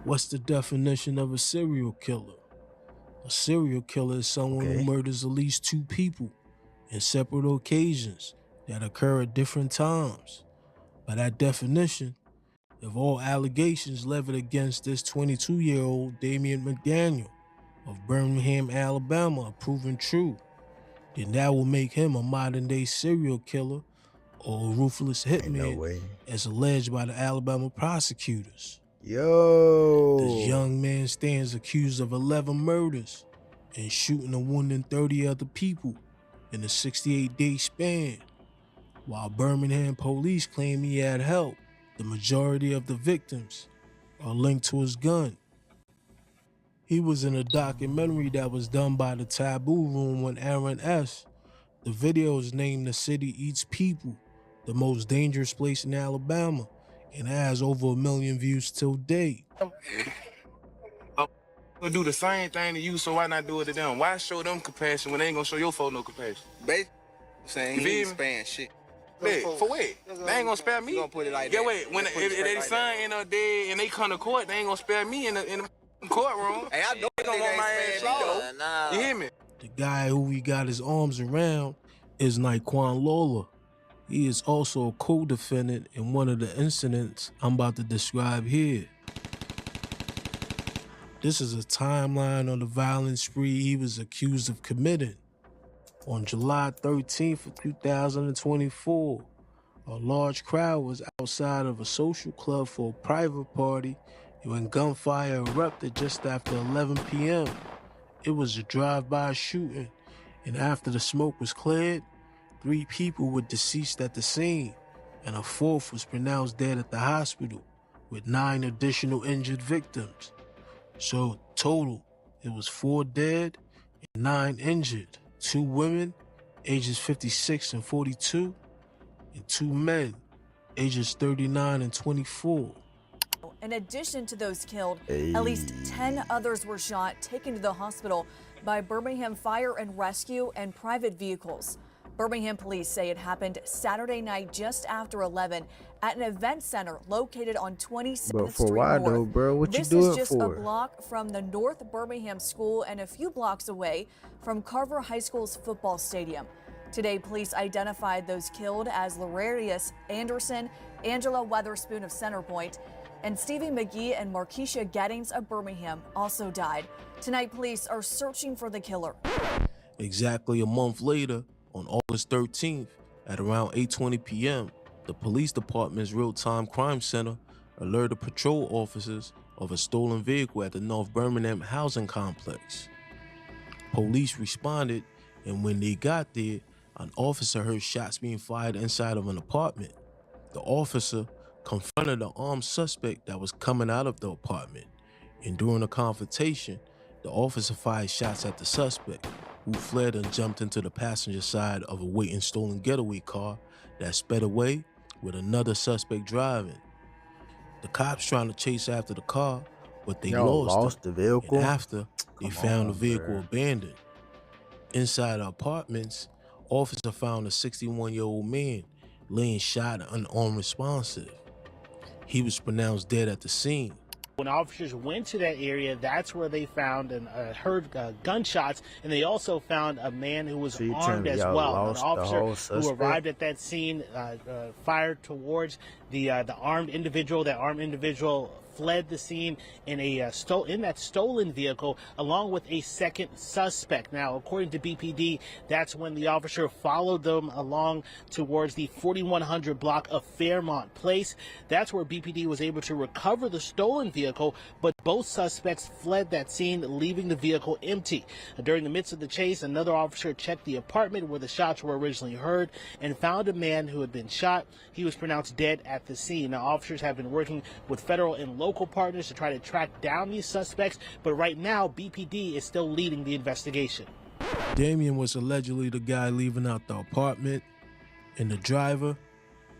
What's the definition of a serial killer? A serial killer is someone who murders at least two people in separate occasions that occur at different times. By that definition, if all allegations levied against this 22-year-old Damian McDaniel of Birmingham, Alabama are proven true, then that will make him a modern-day serial killer or a ruthless hitman as alleged by the Alabama prosecutors. This young man stands accused of 11 murders and shooting and wounding 30 other people in a 68-day span. While Birmingham police claim he had help, the majority of the victims are linked to his gun. He was in a documentary that was done by the Taboo Room on Aaron S. The video is named The City Eats People, the most dangerous place in Alabama, and has over 1 million views till date. I'm gonna do the same thing to you, so why not do it to them? Why show them compassion when they ain't gonna show your folks no compassion? Basically, saying he ain't sparing shit. For what? They ain't gonna spare me. Gonna put it like yeah, that. wait. When if their son end up dead and they come to court, they ain't gonna spare me in the courtroom. Hey, I know they gonna want my ass though. Nah. You hear me? The guy who he got his arms around is Naquan Lawler. He is also a co-defendant in one of the incidents I'm about to describe here. This is a timeline on the violent spree he was accused of committing. On July 13th of 2024, a large crowd was outside of a social club for a private party when gunfire erupted just after 11 p.m. It was a drive-by shooting, and after the smoke was cleared, 3 people were deceased at the scene, and a 4th was pronounced dead at the hospital, with 9 additional injured victims. So total, it was 4 dead and 9 injured. 2 women, ages 56 and 42, and 2 men, ages 39 and 24. In addition to those killed, at least 10 others were shot, taken to the hospital by Birmingham Fire and Rescue and private vehicles. Birmingham police say it happened Saturday night just after 11 at an event center located on 27th Street North. Bro? What this you do is it just for? a block from the North Birmingham School and a few blocks away from Carver High School's football stadium. Today, police identified those killed as Lararius Anderson, Angela Weatherspoon of Centerpoint, and Stevie McGee and Markeisha Gettings of Birmingham also died. Tonight, police are searching for the killer. Exactly a month later, on August 13th, at around 8:20 p.m., the police department's real-time crime center alerted patrol officers of a stolen vehicle at the North Birmingham housing complex. Police responded, and when they got there, an officer heard shots being fired inside of an apartment. The officer confronted an armed suspect that was coming out of the apartment, and during the confrontation, the officer fired shots at the suspect, who fled and jumped into the passenger side of a waiting stolen getaway car that sped away with another suspect driving. The cops trying to chase after the car, but they lost the vehicle. And after, they found the vehicle abandoned. Inside the apartments, officer found a 61-year-old man laying shot and unresponsive. He was pronounced dead at the scene. When officers went to that area, that's where they found and heard gunshots, and they also found a man who was armed as well. An officer who arrived at that scene fired towards the armed individual. That armed individual fled the scene in that stolen vehicle along with a second suspect. Now, according to BPD, that's when the officer followed them along towards the 4100 block of Fairmont Place. That's where BPD was able to recover the stolen vehicle, but both suspects fled that scene, leaving the vehicle empty. During the midst of the chase, another officer checked the apartment where the shots were originally heard and found a man who had been shot. He was pronounced dead at the scene. Now, officers have been working with federal and local partners to try to track down these suspects, but right now BPD is still leading the investigation. Damian was allegedly the guy leaving out the apartment, and the driver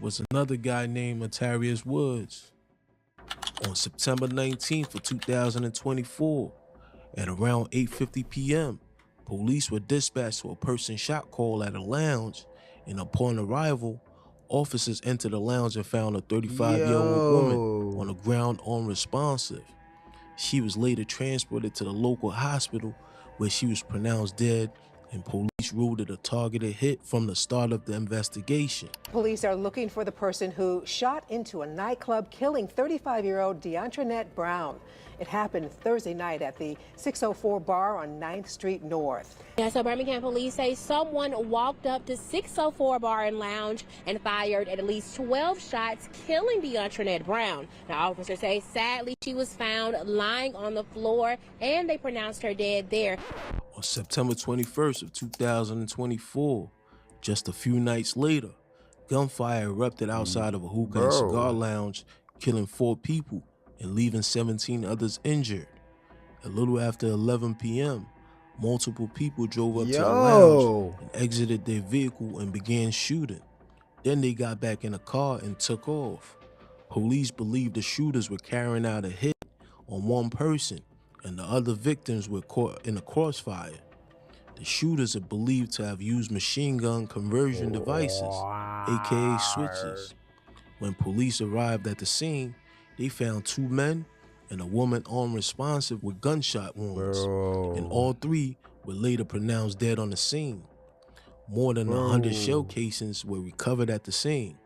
was another guy named Atarius Woods. On September 19th of 2024, at around 8:50 p.m., police were dispatched to a person shot call at a lounge, and upon arrival, officers entered the lounge and found a 35-year-old woman on the ground unresponsive. She was later transported to the local hospital where she was pronounced dead, and police ruled it a targeted hit from the start of the investigation. Police are looking for the person who shot into a nightclub, killing 35-year-old DeAntoinette Brown. It happened Thursday night at the 604 bar on 9th Street North. Yeah, so Birmingham police say someone walked up to 604 Bar and Lounge and fired at least 12 shots, killing DeAntoinette Brown. Now, officers say sadly she was found lying on the floor and they pronounced her dead there. On September 21st of 2024, just a few nights later, gunfire erupted outside of a hookah and cigar lounge, killing 4 people and leaving 17 others injured. A little after 11 p.m., multiple people drove up to the lounge and exited their vehicle and began shooting. Then they got back in a car and took off. Police believe the shooters were carrying out a hit on one person and the other victims were caught in a crossfire. The shooters are believed to have used machine gun conversion devices, aka switches. When police arrived at the scene, they found 2 men and a woman unresponsive with gunshot wounds, and all 3 were later pronounced dead on the scene. More than 100 shell casings were recovered at the scene.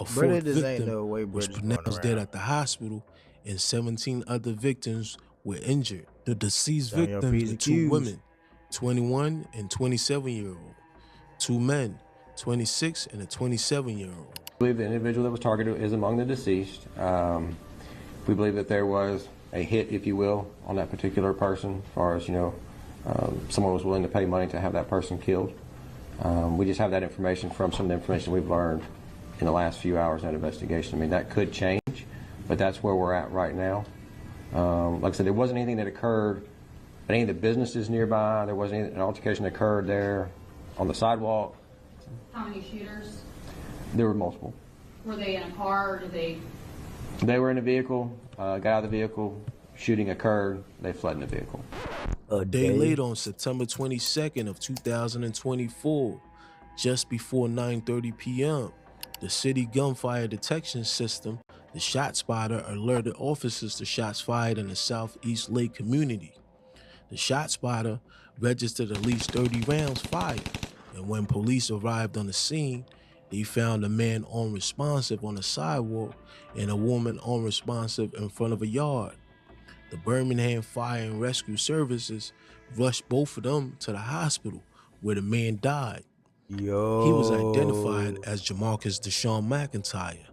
A 4th victim was pronounced dead at the hospital, and 17 other victims were injured. The deceased victims are 2 women, 21 and 27-year-old, 2 men, 26 and a 27-year-old. We believe the individual that was targeted is among the deceased. We believe that there was a hit, if you will, on that particular person, as far as, someone was willing to pay money to have that person killed. We just have that information from some of the information we've learned in the last few hours of that investigation. I mean, that could change, but that's where we're at right now. Like I said, there wasn't anything that occurred at any of the businesses nearby. There wasn't an altercation that occurred there on the sidewalk. How many shooters? There were multiple. Were they in a car or did they? They were in a vehicle, got out of the vehicle, shooting occurred, they fled in the vehicle. A day later, on September 22nd of 2024, just before 9:30 p.m., the city gunfire detection system, the ShotSpotter, alerted officers to shots fired in the Southeast Lake community. The ShotSpotter registered at least 30 rounds fired, and when police arrived on the scene, they found a man unresponsive on the sidewalk and a woman unresponsive in front of a yard. The Birmingham Fire and Rescue Services rushed both of them to the hospital where the man died. He was identified as Jamarcus Deshaun McIntyre,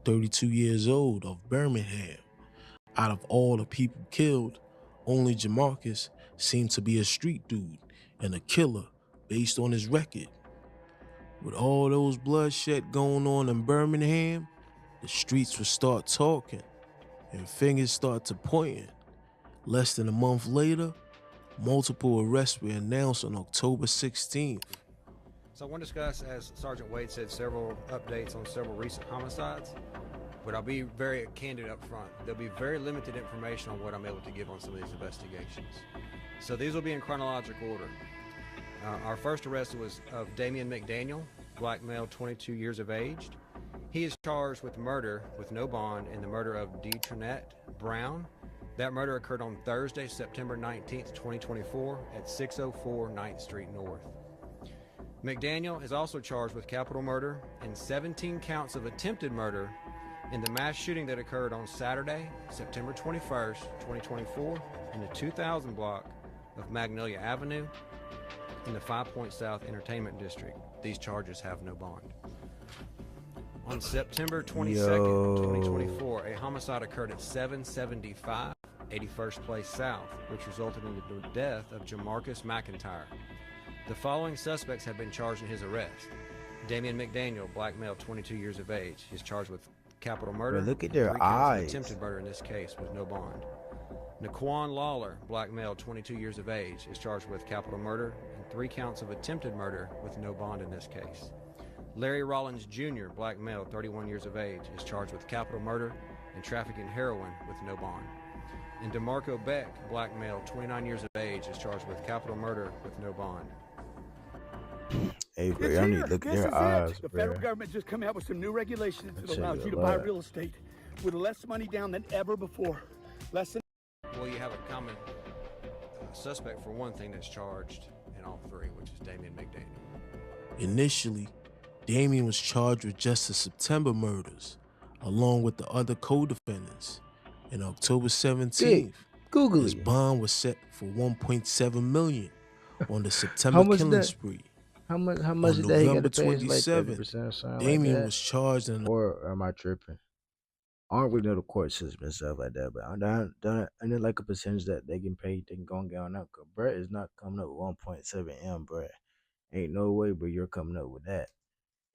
32 years old, of Birmingham. Out of all the people killed, only Jamarcus seemed to be a street dude and a killer based on his record. With all those bloodshed going on in Birmingham, the streets would start talking and fingers start to pointing. Less than a month later, multiple arrests were announced on October 16th. So I want to discuss, as Sergeant Wade said, several updates on several recent homicides, but I'll be very candid up front. There'll be very limited information on what I'm able to give on some of these investigations. So these will be in chronological order. Our first arrest was of Damian McDaniel, black male, 22 years of age. He is charged with murder with no bond in the murder of DeAntoinette Brown. That murder occurred on Thursday, September 19th, 2024 at 604 9th Street North. McDaniel is also charged with capital murder and 17 counts of attempted murder in the mass shooting that occurred on Saturday, September 21st, 2024 in the 2000 block of Magnolia Avenue in the 5 Point South Entertainment District. These charges have no bond. On September 22nd, 2024, a homicide occurred at 775 81st Place South, which resulted in the death of Jamarcus McIntyre. The following suspects have been charged in his arrest. Damian McDaniel, black male, 22 years of age. He's charged with capital murder. Bro, look at their 3 counts of eyes. attempted murder in this case with no bond. Naquan Lawler, black male, 22 years of age, is charged with capital murder and 3 counts of attempted murder with no bond in this case. Larry Rollins Jr., black male, 31 years of age, is charged with capital murder and trafficking heroin with no bond. And DeMarco Beck, black male, 29 years of age, is charged with capital murder with no bond. Hey, bro, y'all need to look at your eyes, The bro. federal government just come out with some new regulations that That shit allows is you to a buy lot. real estate with less money down than ever before. Less than Well, you have a common suspect for one thing that's charged in all three, which is Damian McDaniel. Initially, Damian was charged with just the September murders, along with the other co-defendants. On October 17th, his bond was set for $1.7 million on the September killing spree. How much On did they November got to pay? 27th, Damian like was charged in or am I tripping? I don't really know the court system and stuff like that, but I don't like a percentage that they can pay, they can go and get on up. Cause Brett is not coming up with 1.7 M, Brett. Ain't no way, but you're coming up with that.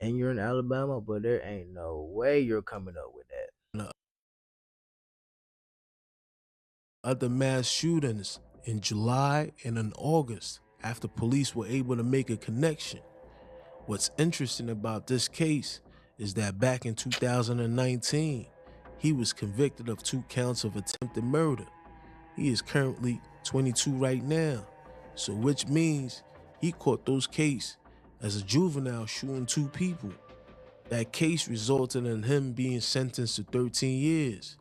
And you're in Alabama, but there ain't no way you're coming up with that. Other mass shootings in July and in August after police were able to make a connection. What's interesting about this case is that back in 2019, he was convicted of 2 counts of attempted murder. He is currently 22 right now, so which means he caught those cases as a juvenile shooting 2 people. That case resulted in him being sentenced to 13 years,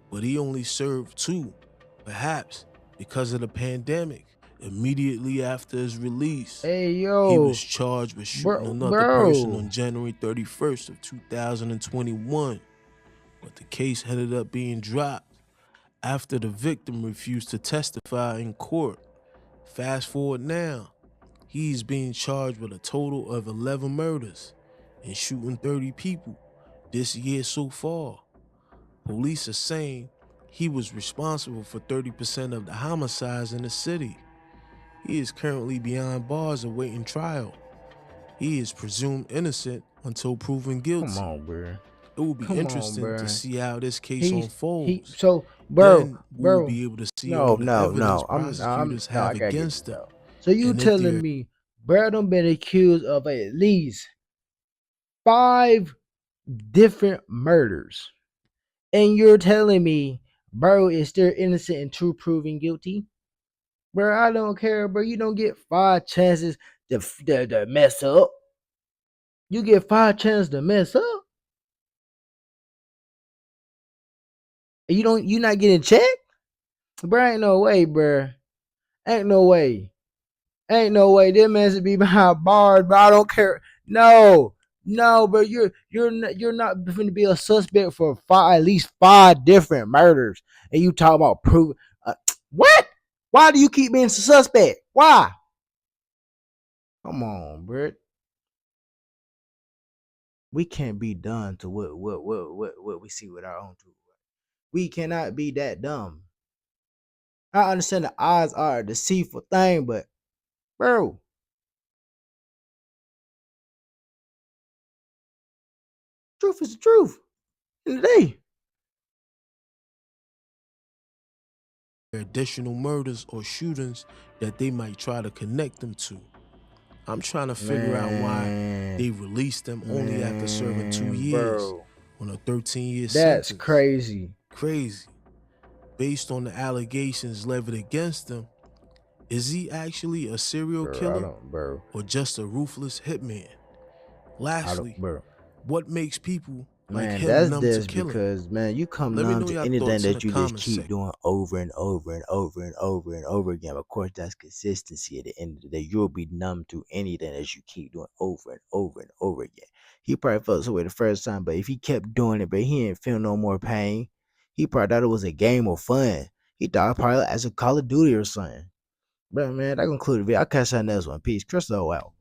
but he only served 2, perhaps because of the pandemic. Immediately after his release, he was charged with shooting another person on January 31st of 2021, but the case ended up being dropped after the victim refused to testify in court. Fast forward now, he's being charged with a total of 11 murders and shooting 30 people this year so far. Police are saying he was responsible for 30% of the homicides in the city. He is currently behind bars awaiting trial. He is presumed innocent until proven guilty. Come on, bro. It will be interesting to see how this case unfolds. Bro, we'll be able to see all the evidence prosecutors have against him. So you telling me, bro, done been accused of at least 5 different murders, and you're telling me, bro, is still innocent until proven guilty? Bro, I don't care, bro. You don't get 5 chances to mess up. You get 5 chances to mess up. You're not getting checked? Bro, ain't no way, bro. Ain't no way. Ain't no way. This man should be behind bars, bro. I don't care. No, bro. You're not going to be a suspect for at least 5 different murders, and you talk about proof. What? Why do you keep being a suspect? Why? Come on, bro. We can't be done to what we see with our own truth. We cannot be that dumb. I understand the odds are a deceitful thing, but bro, truth is the truth. In the day. Additional murders or shootings that they might try to connect them to. I'm trying to figure out why they released them only after serving 2 years on a 13-year sentence. That's crazy. Based on the allegations levied against him, is he actually a serial killer or just a ruthless hitman? Lastly, what makes people like him numb to killing? Because, man, you come numb to anything that you just keep doing over and over and over and over and over again. Of course, that's consistency. At the end of the day, you'll be numb to anything that you keep doing over and over and over again. He probably felt so way the first time, but if he kept doing it, but he didn't feel no more pain, he probably thought it was a game of fun. He thought probably as a Call of Duty or something. But man, that concluded the video. I'll catch you on the next one. Peace. Crystal out.